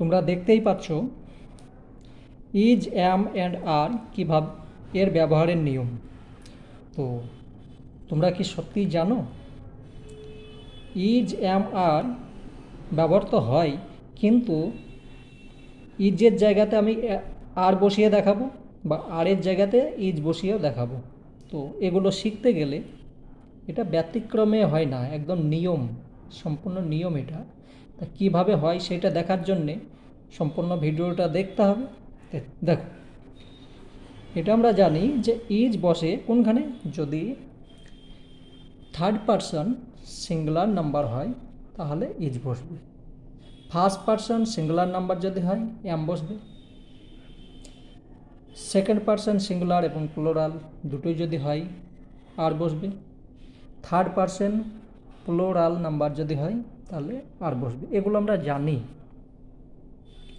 তোমরা দেখতেই পাচ্ছ ইজ, অ্যাম অ্যান্ড আর কীভাবে এর ব্যবহারের নিয়ম। তো তোমরা কি সত্যিই জানো ইজ, অ্যাম, আর ব্যবহার তো হয়, কিন্তু ইজের জায়গাতে আমি আর বসিয়ে দেখাবো বা আরের জায়গাতে ইজ বসিয়েও দেখাবো। তো এগুলো শিখতে গেলে এটা ব্যতিক্রমে হয় না, একদম নিয়ম, সম্পূর্ণ নিয়ম এটা। তা কীভাবে হয় সেটা দেখার জন্যে সম্পূর্ণ ভিডিওটা দেখতে হবে। দেখো, এটা আমরা জানি যে ইজ বসে কোনখানে, যদি থার্ড পারসন সিঙ্গুলার নাম্বার হয় তাহলে ইজ বসবে। ফার্স্ট পারসন সিঙ্গুলার নাম্বার যদি হয় অ্যাম বসবে। সেকেন্ড পারসন সিঙ্গুলার এবং প্লুরাল দুটোই যদি হয় আর বসবে। থার্ড পারসন প্লুরাল নাম্বার যদি হয় তাহলে আর বসবে। এগুলো আমরা জানি,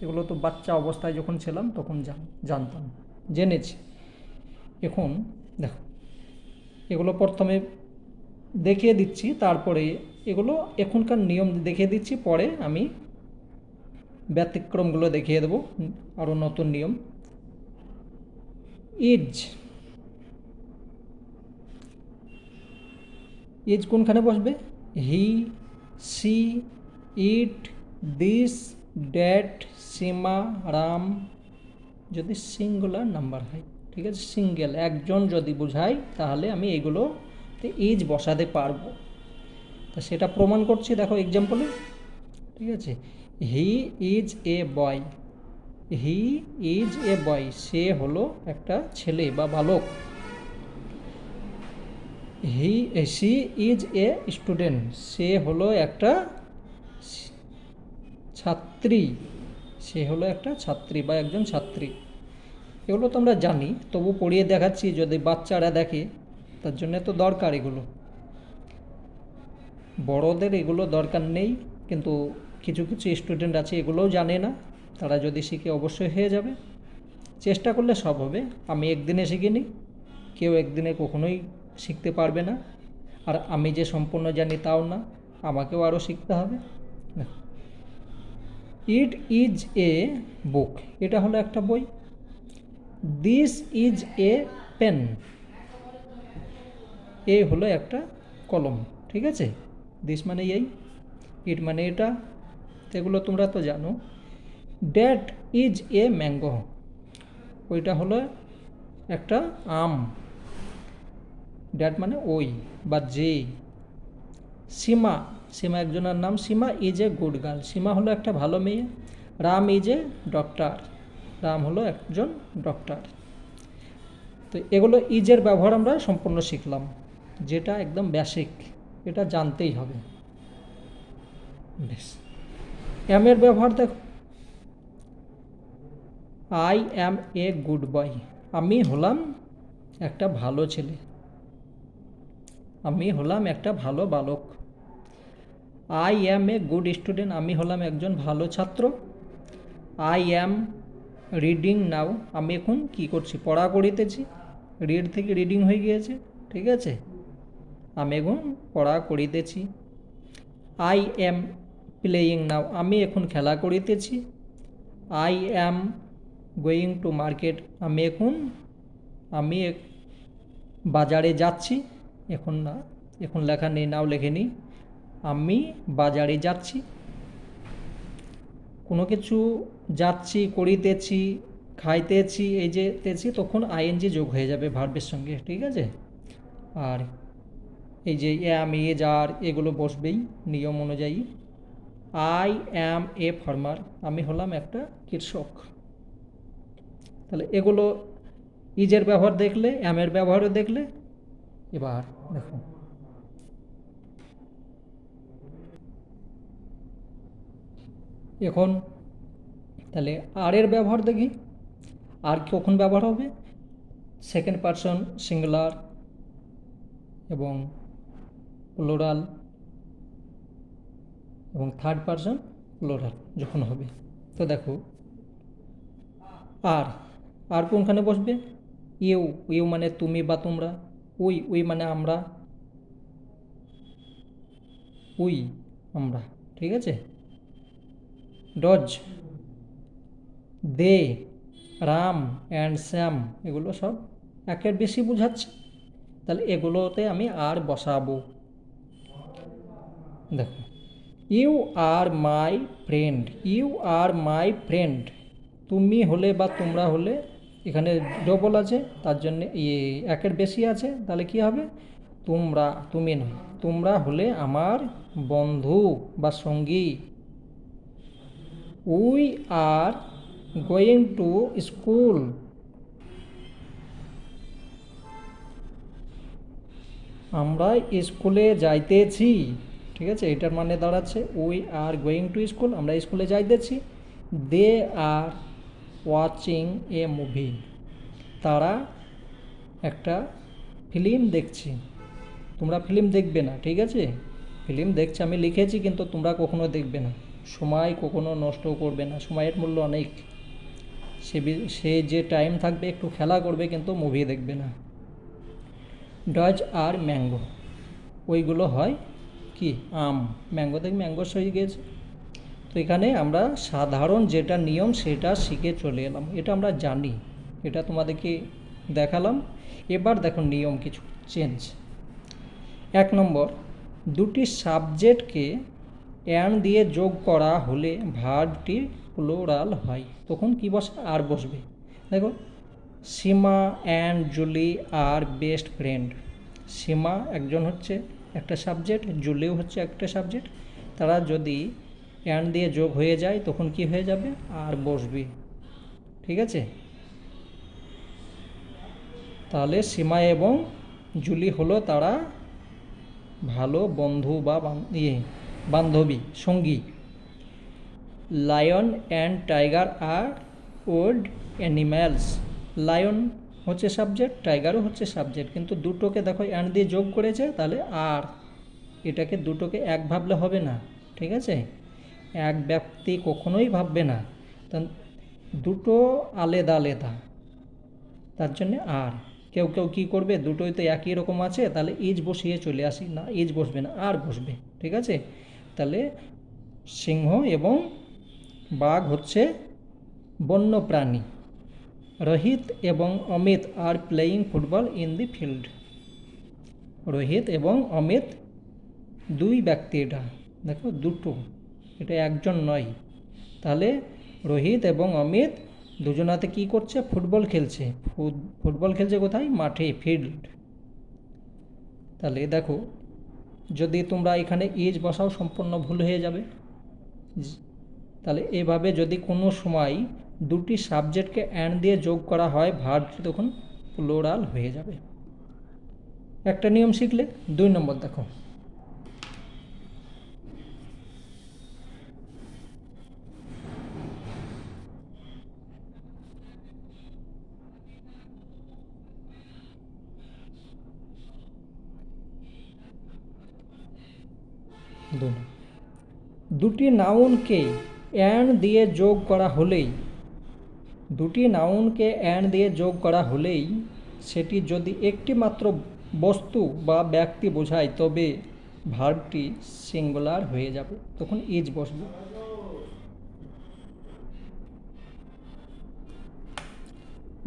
এগুলো তো বাচ্চা অবস্থায় যখন ছিলাম তখন জানতাম, জেনেছি। এখন দেখো, এগুলো প্রথমে দেখিয়ে দিচ্ছি, তারপরে এগুলো এখনকার নিয়ম দেখিয়ে দিচ্ছি, পরে আমি ব্যতিক্রমগুলো দেখিয়ে দেবো, আরও নতুন নিয়ম। ইজ, ইজ কোনখানে বসবে? হি, সি, ইট, দিস, ড্যাট, সীমা, রাম যদি সিঙ্গুলার নাম্বার হয়, ঠিক আছে, সিঙ্গেল একজন যদি বোঝাই তাহলে আমি এগুলোতে ইজ বসাতে পারবো। তা সেটা প্রমাণ করছি, দেখো এক্সাম্পলে, ঠিক আছে। He is a boy, he is a বয়, সে হলো একটা ছেলে বা বালক। সি ইজ এ স্টুডেন্ট, সে হলো একটা ছাত্রী, সে হলো একটা ছাত্রী বা একজন ছাত্রী। এগুলো তো আমরা জানি, তবু পড়িয়ে দেখাচ্ছি যদি বাচ্চারা দেখে, তার জন্য তো দরকার এগুলো। বড়দের এগুলো দরকার নেই, কিন্তু কিছু কিছু স্টুডেন্ট আছে এগুলোও জানে না, তারা যদি শিখে অবশ্যই হয়ে যাবে। চেষ্টা করলে সব হবে। আমি একদিনে শিখিনি, কেউ একদিনে কখনোই শিখতে পারবে না। আর আমি যে সম্পূর্ণ জানি তাও না, আমাকেও আরও শিখতে হবে। ইট ইজ এ বুক, এটা হলো একটা বই। দিস ইজ এ পেন, এ হলো একটা কলম, ঠিক আছে। দিস মানে এই, ইট মানে এটা, এগুলো তোমরা তো জানো। ড্যাট ইজ এ ম্যাঙ্গো, ওইটা হলো একটা আম, ড্যাট মানে ওই বা যে। সীমা, সীমা একজনের নাম, সীমা ইজ এ গুড গার্ল, সীমা হলো একটা ভালো মেয়ে। Ram is a doctor, Ram হলো একজন ডক্টর। তো এগুলো ইজের ব্যবহার আমরা সম্পূর্ণ শিখলাম, যেটা একদম বেসিক, এটা জানতেই হবে। বেশ, অ্যামের ব্যবহার দেখো। I am a good boy, আমি হলাম একটা ভালো ছেলে, আমি হলাম একটা ভালো বালক। I am a good student, আমি হলাম একজন ভালো ছাত্র। আই অ্যাম রিডিং নাও, আমি এখন কী করছি? পড়া করিতেছি। রিড থেকে রিডিং হয়ে গিয়েছে, ঠিক আছে, আমি এখন পড়া করিতেছি। আই অ্যাম প্লেয়িং নাও, আমি এখন খেলা করিতেছি। I am going to market, আমি বাজারে যাচ্ছি। এখন না, এখন লেখা নেই, নাও লেখে নিই, আমি বাজারে যাচ্ছি। কোনো কিছু যাচ্ছি, করিতেছি, খাইতেছি, এই যে তেছি, তখন আইএনজি যোগ হয়ে যাবে ভার্বের সঙ্গে, ঠিক আছে। আর এই যে অ্যাম, এজ, আর এগুলো বসবেই নিয়ম অনুযায়ী। আই অ্যাম এ ফার্মার, আমি হলাম একটা কৃষক। তাহলে এগুলো ইজের ব্যবহার দেখলে, অ্যামের ব্যবহারও দেখলে। এবার দেখো, এখন তাহলে আর এর ব্যবহার দেখি। আর কখন ব্যবহার হবে? সেকেন্ড পারসন সিঙ্গুলার এবং প্লুরাল এবং থার্ড পারসন প্লুরাল যখন হবে। তো দেখো, আর আর কোনখানে বসবে? ইউ, ইউ মানে তুমি বা তোমরা। উই, উই মানে আমরা, উই আমরা, ঠিক আছে। ডজ, দে, রাম অ্যান্ড শ্যাম, এগুলো সব একের বেশি বোঝাচ্ছে, তাহলে এগুলোতে আমি আর বসাবো। দেখো, you are my friend, you are my friend, তুমি হলে বা তোমরা হলে, এখানে ডবল আছে তার জন্য একের বেশি আছে, তাহলে কি হবে, তোমরা, তুমি নয়, তোমরা হলে আমার বন্ধু বা সঙ্গী। We are going to school, আমরা স্কুলে যাইতেছি, ঠিক আছে, এটার মানে দাঁড়াচ্ছে we are going to school, আমরা স্কুলে যাইতেছি। দে আর ওয়াচিং এ মুভি, তারা একটা ফিল্ম দেখছে, তোমরা ফিল্ম দেখবে না, ঠিক আছে, ফিল্ম দেখছে আমি লিখেছি, কিন্তু তোমরা কখনো দেখবে না, সময় কখনো নষ্ট করবে না, সময়ের মূল্য অনেক, সে যে টাইম থাকবে একটু খেলা করবে, কিন্তু মুভি দেখবে না। ডজ আর ম্যাঙ্গো, ওইগুলো হয় কি আম, ম্যাঙ্গো থেকে ম্যাঙ্গো হয়ে গিয়েছে। তো এখানে আমরা সাধারণ যেটা নিয়ম সেটা শিখে চলে এলাম, এটা আমরা জানি, এটা তোমাদেরকে দেখালাম। এবার দেখো নিয়ম কিছু চেঞ্জ। 1 নম্বর, দুটি সাবজেক্টকে অ্যান্ড দিয়ে যোগ করা হলে ভার্বটি প্লুরাল হয়, তখন কি বসে, আর বসবে। দেখো, সীমা অ্যান্ড জুলি আর বেস্ট ফ্রেন্ড, সীমা একজন হচ্ছে একটা সাবজেক্ট, জুলিও হচ্ছে একটা সাবজেক্ট, তারা যদি অ্যান্ড দিয়ে যোগ হয়ে যায় তখন কি হয়ে যাবে, আর বসবে, ঠিক আছে। তাহলে সীমা এবং জুলি হলো তারা ভালো বন্ধু বা বান্ধবী, সঙ্গী। Lion and tiger are old animals, lion হচ্ছে সাবজেক্ট, টাইগারও হচ্ছে সাবজেক্ট, কিন্তু দুটোকে দেখো অ্যান্ড দিয়ে যোগ করেছে, তাহলে আর, এটাকে দুটোকে এক ভাবলে হবে না, ঠিক আছে, এক ব্যক্তি কখনোই ভাববে না, দুটো আলাদা আলাদা, তার জন্যে আর। কেউ কেউ কী করবে, দুটোই তো একই রকম আছে, তাহলে ইজ বসিয়ে চলে আসি, না ইজ বসবে না, আর বসবে, ঠিক আছে। তাহলে সিংহ এবং বাঘ হচ্ছে বন্য প্রাণী। রোহিত এবং Amit are playing football in the field, Rohit এবং অমিত দুই ব্যক্তি, এটা দেখো দুটো, এটা একজন নয়, তাহলে রোহিত এবং অমিত দুজনাতে কি করছে, ফুটবল খেলছে, ফুটবল খেলছে কোথায়, মাঠে, ফিল্ড। তাহলে দেখো, যদি তোমরা এখানে ইজ বসাও সম্পূর্ণ ভুল হয়ে যাবে। তাহলে এভাবে যদি কোনো সময় দুটি সাবজেক্টকে অ্যান্ড দিয়ে যোগ করা হয়, ভার্বটি তখন প্লুরাল হয়ে যাবে। একটা নিয়ম শিখলে। 2 নম্বর দেখো, দুটি নাউনকে অ্যান্ড দিয়ে যোগ করা হলেই, দুটি নাউনকে অ্যান্ড দিয়ে যোগ করা হলেই সেটি যদি একটি মাত্র বস্তু বা ব্যক্তি বোঝায়, তবে ভার্বটি সিঙ্গুলার হয়ে যাবে, তখন ইজ বসবে।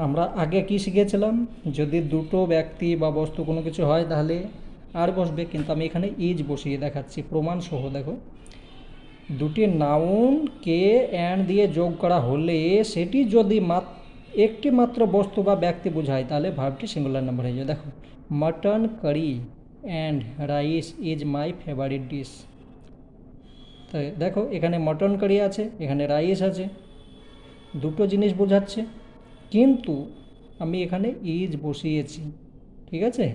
আমরা আগে কি শিখেছিলাম, যদি দুটো ব্যক্তি বা বস্তু কোনো কিছু হয় তাহলে আর বসবে, কিন্তু আমি এখানে ইজ বসিয়ে দেখাচ্ছি প্রমাণ সহ। দেখো, দুটি নাউনকে অ্যান্ড দিয়ে যোগ করা হলে সেটি যদি একটি মাত্র বস্তু বা ব্যক্তি বোঝায়, তাহলে ভার্বটি সিঙ্গুলার নাম্বার হয়ে যায়। দেখো, mutton curry and rice is my favourite dish, তাই দেখো এখানে মটন কারি আছে, এখানে রাইস আছে, দুটো জিনিস বোঝাচ্ছে, কিন্তু আমি এখানে ইজ বসিয়েছি, ঠিক আছে।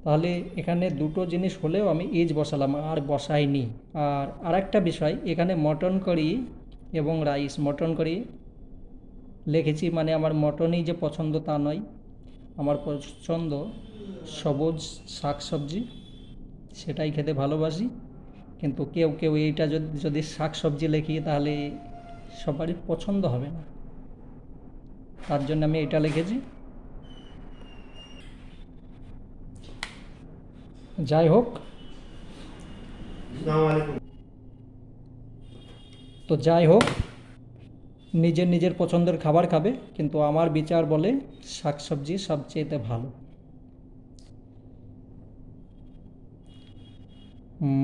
তাহলে এখানে দুটো জিনিস হলেও আমি ইজ বসালাম, আর বসাইনি। আর আরেকটা বিষয়, এখানে মটন কারি এবং রাইস, মটন কারি লিখেছি মানে আমার মটনই যে পছন্দ তা নয়, আমার পছন্দ সবুজ শাক সবজি, সেটাই খেতে ভালোবাসি, কিন্তু কেউ কেউ এইটা যদি শাক সবজি লিখি তাহলে সবারই পছন্দ হবে না, তার জন্য আমি এটা লিখেছি। যাই হোক, তো যাই হোক, নিজের নিজের পছন্দের খাবার খাবে, কিন্তু আমার বিচার বলে শাকসবজি সবচেয়েতে ভালো।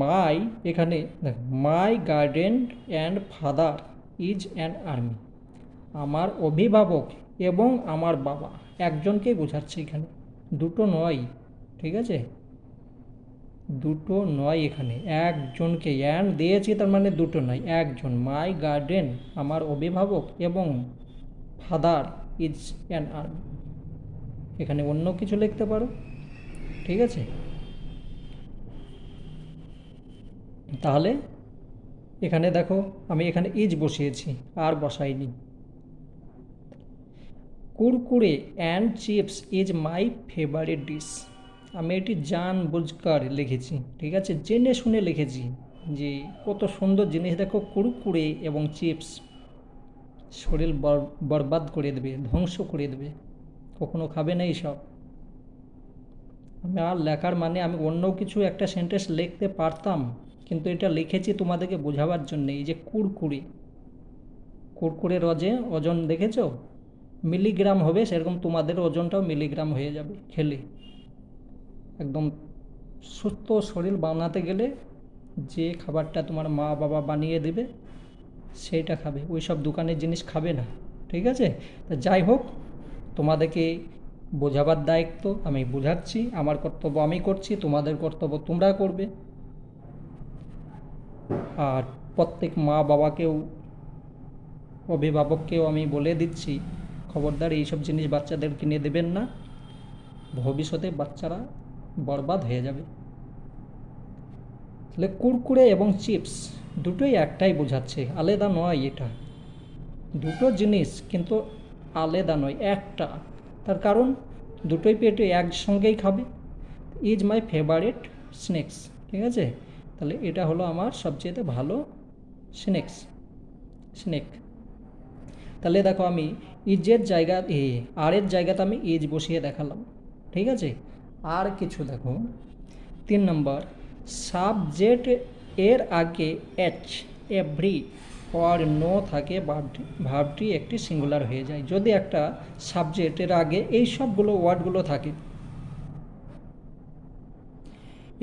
মাই, এখানে my garden and father is an army. আমার অভিভাবক এবং আমার বাবা একজনকেই বোঝাচ্ছে এখানে, দুটো নয়, ঠিক আছে, দুটো নয়, এখানে একজনকে অ্যান্ড দিয়েছি, তার মানে দুটো নয়, একজন। মাই গার্ডেন আমার অভিভাবক এবং ফাদার ইজ অ্যান আর্মি, এখানে অন্য কিছু লিখতে পারো, ঠিক আছে। তাহলে এখানে দেখো আমি এখানে ইজ বসিয়েছি, আর বসাইনি। Kurkure and chips is my favourite dish. আমি এটি জান বুঝকার লিখেছি, ঠিক আছে, জেনে শুনে লিখেছি যে কত সুন্দর জিনিস দেখো, কুরকুরে এবং চিপস শরীর বরবাদ করে দেবে, ধ্বংস করে দেবে, কখনো খাবে না এইসব। আমি আর লেখার মানে আমি অন্য কিছু একটা সেন্টেন্স লিখতে পারতাম, কিন্তু এটা লিখেছি তোমাদেরকে বোঝাবার জন্য। এই যে কুরকুরে, কুরকুরের ওজন দেখেছো, মিলিগ্রাম হবে, সেরকম তোমাদের ওজনটাও মিলিগ্রাম হয়ে যাবে খেলে। একদম সুস্থ শরীর বানাতে গেলে যে খাবারটা তোমার মা বাবা বানিয়ে দেবে সেইটা খাবে, ওই সব দোকানের জিনিস খাবে না, ঠিক আছে। তা যাই হোক, তোমাদেরকে বোঝাবার দায়িত্ব আমি বোঝাচ্ছি, আমার কর্তব্য আমি করছি, তোমাদের কর্তব্য তোমরা করবে। আর প্রত্যেক মা বাবাকেও, অভিভাবককেও আমি বলে দিচ্ছি, খবরদার এইসব জিনিস বাচ্চাদের কিনে দেবেন না, ভবিষ্যতে বাচ্চারা বরবাদ হয়ে যাবে। তাহলে কুরকুরে এবং চিপস দুটোই একটাই বোঝাচ্ছে, আলাদা নয়, এটা দুটো জিনিস কিন্তু আলাদা নয়, একটা। তার কারণ দুটোই পেটে একসঙ্গেই খাবে। ইজ মাই ফেভারিট স্ন্যাক্স, ঠিক আছে, তাহলে এটা হলো আমার সবচেয়ে ভালো স্ন্যাক। তাহলে দেখো আমি ইজের জায়গা আরের জায়গাতে আমি ইজ বসিয়ে দেখালাম, ঠিক আছে। আর কিছু দেখো, 3 নম্বর, সাবজেক্ট এর আগে এচ, এভরি আর নো থাকে, ভার্বটি একটি সিঙ্গুলার হয়ে যায়। যদি একটা সাবজেক্টের আগে এই সবগুলো ওয়ার্ডগুলো থাকে,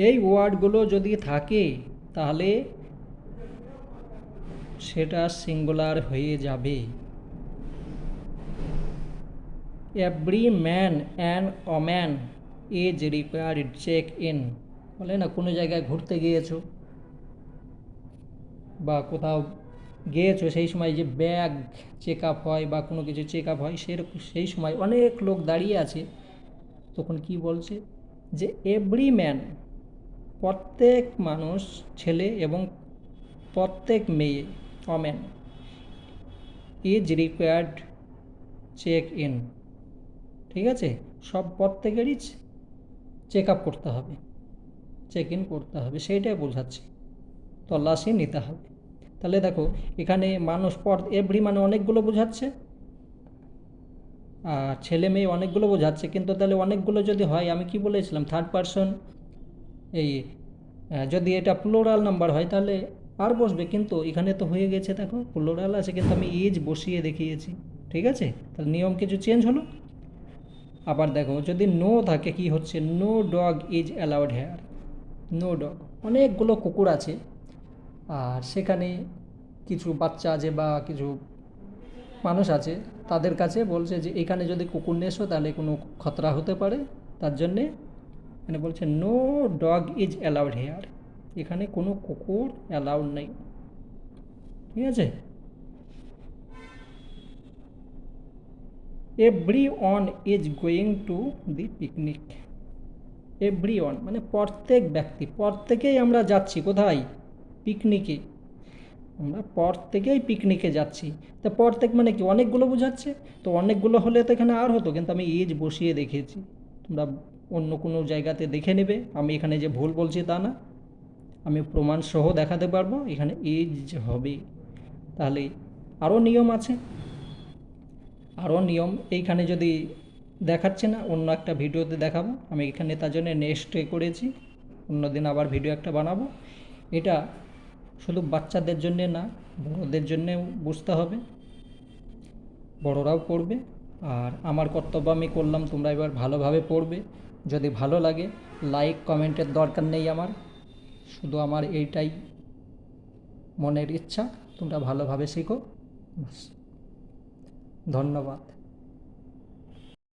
এই ওয়ার্ডগুলো যদি থাকে তাহলে সেটা সিঙ্গুলার হয়ে যাবে। Every man and woman is required check in. বলে না, কোনো জায়গায় ঘুরতে গিয়েছো বা কোথাও গিয়েছো, সেই সময় যে ব্যাগ চেক আপ হয় বা কোনো কিছু চেক আপ হয়, সেই সময় অনেক লোক দাঁড়িয়ে আছে, তখন কি বলছে যে এভরি ম্যান, প্রত্যেক মানুষ, ছেলে এবং প্রত্যেক মেয়ে, woman, is required check in, ঠিক আছে, সব প্রত্যেকেরই চেক আপ করতে হবে, চেক ইন করতে হবে, সেইটাই বোঝাচ্ছে, তল্লাশি নিতে হবে। তাহলে দেখো এখানে মানুষ এভরি মানে অনেকগুলো বোঝাচ্ছে, আর ছেলে মেয়ে অনেকগুলো বোঝাচ্ছে, কিন্তু তাহলে অনেকগুলো যদি হয়, আমি কি বলেছিলাম, থার্ড পারসন, এই যদি এটা প্লুরাল নাম্বার হয় তাহলে আর বসবে, কিন্তু এখানে তো হয়ে গেছে, দেখো প্লুরাল আছে কিন্তু আমি ইজ বসিয়ে দেখিয়েছি, ঠিক আছে, তাহলে নিয়ম কিছু চেঞ্জ হলো। আবার দেখো যদি নো থাকে কি হচ্ছে, no dog is allowed here, no dog, অনেকগুলো কুকুর আছে, আর সেখানে কিছু বাচ্চা আছে বা কিছু মানুষ আছে, তাদের কাছে বলছে যে এখানে যদি কুকুর নিয়ে এসো তাহলে কোনো খতরা হতে পারে, তার জন্যে মানে বলছে no dog is allowed here, এখানে কোনো কুকুর অ্যালাউড নেই, ঠিক আছে। Everyone is going to the picnic, everyone মানে প্রত্যেক ব্যক্তি, প্রত্যেকেই আমরা যাচ্ছি কোথায়, পিকনিকে, আমরা প্রত্যেকেই পিকনিকে যাচ্ছি। তা প্রত্যেক মানে কি, অনেকগুলো বোঝাচ্ছে, তো অনেকগুলো হলে তো এখানে আর হতো, কিন্তু আমি ইজ বসিয়ে দেখিয়েছি, তোমরা অন্য কোনো জায়গাতে দেখে নেবে, আমি এখানে যে ভুল বলছি তা না, আমি প্রমাণ সহ দেখাতে পারবো এখানে ইজ হবে। তাহলে আরও নিয়ম আছে, আরও নিয়ম এইখানে যদি দেখাচ্ছে না, অন্য একটা ভিডিওতে দেখাবো, আমি এখানে তার জন্য নেক্সটে করেছি, অন্যদিন আবার ভিডিও একটা বানাবো। এটা শুধু বাচ্চাদের জন্যে না, বড়োদের জন্যেও বুঝতে হবে, বড়রাও পড়বে। আর আমার কর্তব্য আমি করলাম, তোমরা এবার ভালোভাবে পড়বে। যদি ভালো লাগে লাইক কমেন্টের দরকার নেই আমার, শুধু আমার এইটাই মনের ইচ্ছা তোমরা ভালোভাবে শেখো। ধন্যবাদ।